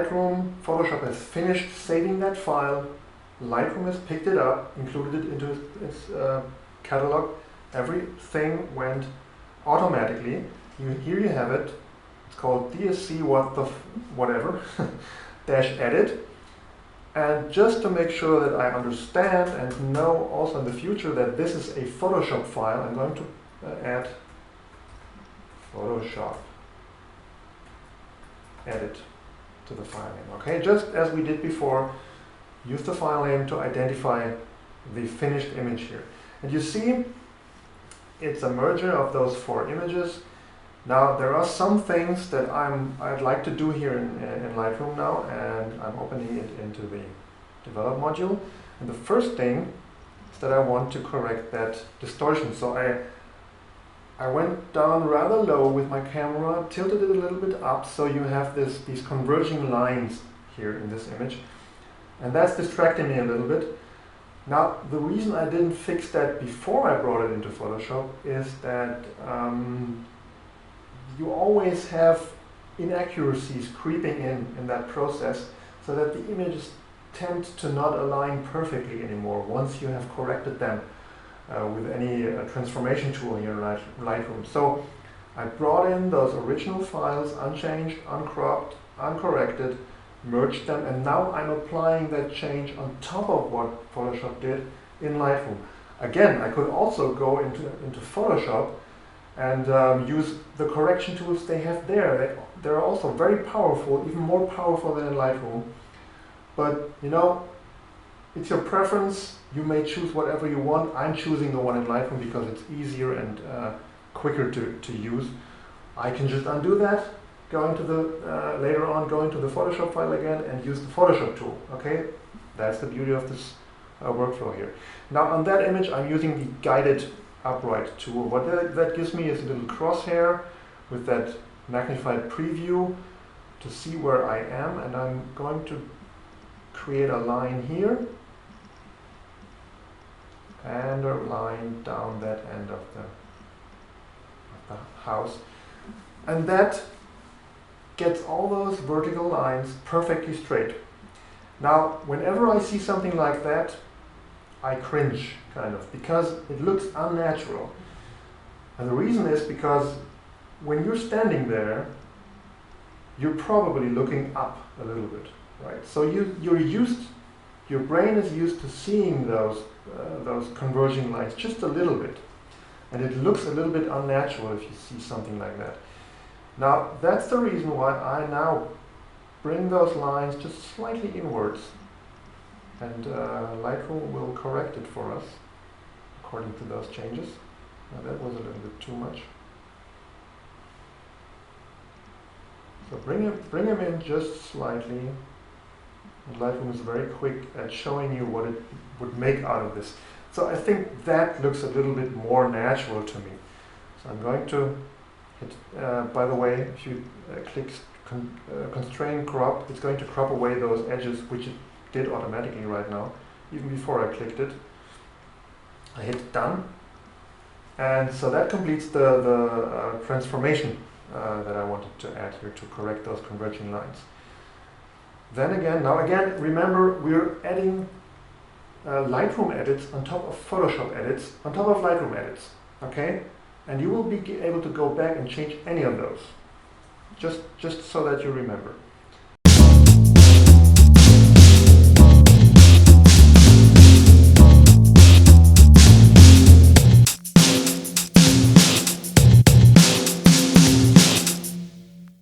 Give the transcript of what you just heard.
Lightroom, Photoshop has finished saving that file. Lightroom has picked it up, included it into its catalog. Everything went automatically. Here you have it. It's called DSC whatever dash edit. And just to make sure that I understand and know also in the future that this is a Photoshop file, I'm going to add Photoshop edit to the file name. Okay, just as we did before, use the file name to identify the finished image here. And you see, it's a merger of those 4 images. Now there are some things that I'd like to do here in Lightroom now, and I'm opening it into the develop module. And the first thing is that I want to correct that distortion. So I went down rather low with my camera, tilted it a little bit up, so you have these converging lines here in this image. And that's distracting me a little bit. Now, the reason I didn't fix that before I brought it into Photoshop is that you always have inaccuracies creeping in that process, so that the images tend to not align perfectly anymore once you have corrected them with any transformation tool here in Lightroom. So I brought in those original files, unchanged, uncropped, uncorrected, merged them, and now I'm applying that change on top of what Photoshop did in Lightroom. Again, I could also go into Photoshop and use the correction tools they have there. They're also very powerful, even more powerful than in Lightroom. But you know, it's your preference. You may choose whatever you want. I'm choosing the one in Lightroom because it's easier and quicker to use. I can just undo that, go into the later on, go into the Photoshop file again and use the Photoshop tool. Okay, that's the beauty of this workflow here. Now on that image, I'm using the guided upright tool. What that gives me is a little crosshair with that magnified preview to see where I am, and I'm going to create a line here and a line down that end of the house, and that gets all those vertical lines perfectly straight. Now whenever I see something like that, I cringe, kind of, because it looks unnatural. And the reason is because when you're standing there, you're probably looking up a little bit, right? So your brain is used to seeing those converging lines just a little bit. And it looks a little bit unnatural if you see something like that. Now, that's the reason why I now bring those lines just slightly inwards. And Lightroom will correct it for us according to those changes. Now that was a little bit too much. So bring them in just slightly. And Lightroom is very quick at showing you what it would make out of this. So I think that looks a little bit more natural to me. So I'm going to hit, by the way, if you click constrain crop, it's going to crop away those edges, which it did automatically right now, even before I clicked it. I hit done. And so that completes the transformation that I wanted to add here to correct those converging lines. Then again, now again, remember we're adding Lightroom edits on top of Photoshop edits, on top of Lightroom edits, okay? And you will be able to go back and change any of those, just so that you remember.